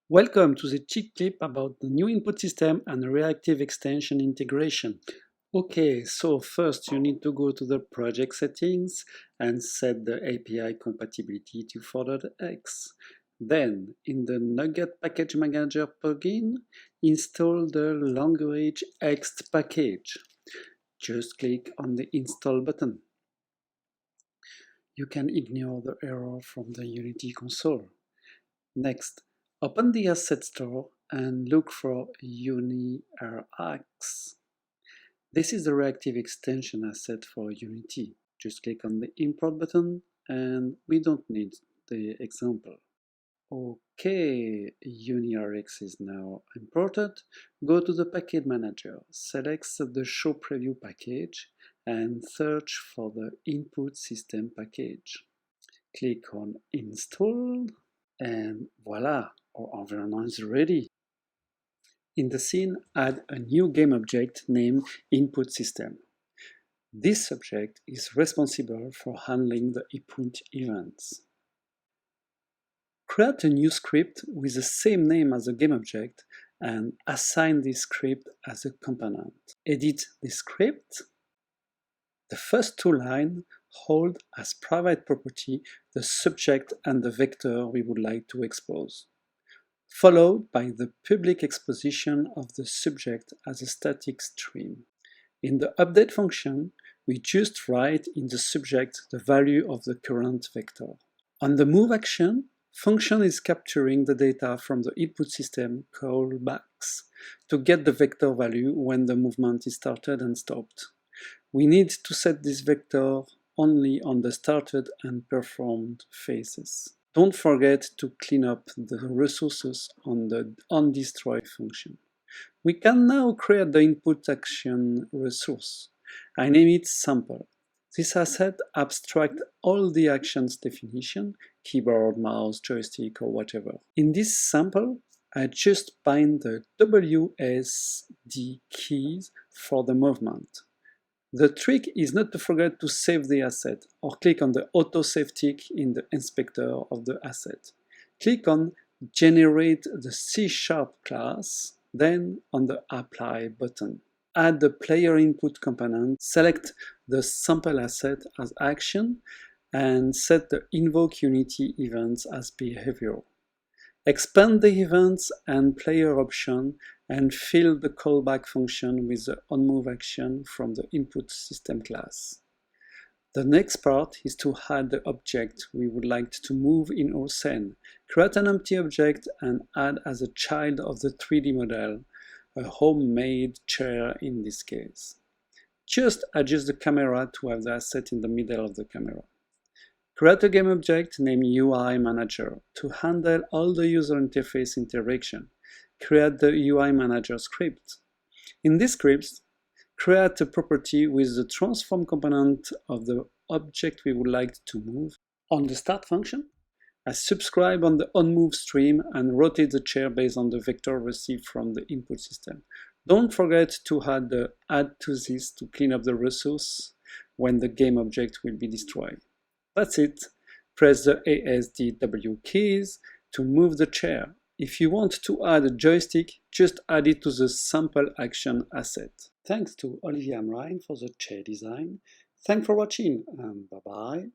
Welcome to the cheat clip about the new input system and reactive extension integration. Okay, so first you need to go to the project settings and set the API compatibility to 4.x. Then, in the Nugget Package Manager plugin, install the language X package. Just click on the Install button. You can ignore the error from the Unity console. Next, open the Asset Store and look for Uni-RX. This is the reactive extension asset for Unity. Just click on the Import button and we don't need the example. Okay, Uni-RX is now imported. Go to the Package Manager, select the Show Preview package and search for the Input System package. Click on Install and voila, our environment is ready. In the scene, add a new game object named Input System. This object is responsible for handling the input events. Create a new script with the same name as the game object and assign this script as a component. Edit the script. The first two lines hold as private property the subject and the vector we would like to expose, followed by the public exposition of the subject as a static string. In the update function, we just write in the subject the value of the current vector. On the move action, function is capturing the data from the input system callbacks to get the vector value when the movement is started and stopped. We need to set this vector only on the started and performed phases. Don't forget to clean up the resources on the onDestroy function. We can now create the input action resource. I name it sample. This asset abstracts all the actions definition, keyboard, mouse, joystick, or whatever. In this sample, I just bind the WSD keys for the movement. The trick is not to forget to save the asset or click on the autosave tick in the inspector of the asset. Click on Generate the C# class, then on the Apply button. Add the player input component, select the sample asset as action, and set the Invoke Unity events as behavior. Expand the events and player option and fill the callback function with the onMove action from the input system class. The next part is to add the object we would like to move in our scene. Create an empty object and add as a child of the 3D model a homemade chair in this case. Just adjust the camera to have the asset in the middle of the camera. Create a game object named UI Manager to handle all the user interface interaction. Create the UI Manager script. In this script, create a property with the transform component of the object we would like to move. On the start function, I subscribe on the onMove stream and rotate the chair based on the vector received from the input system. Don't forget to add the add to this to clean up the resource when the game object will be destroyed. That's it. Press the ASDW keys to move the chair. If you want to add a joystick, just add it to the sample action asset. Thanks to Olivier Amrine for the chair design. Thanks for watching and bye-bye.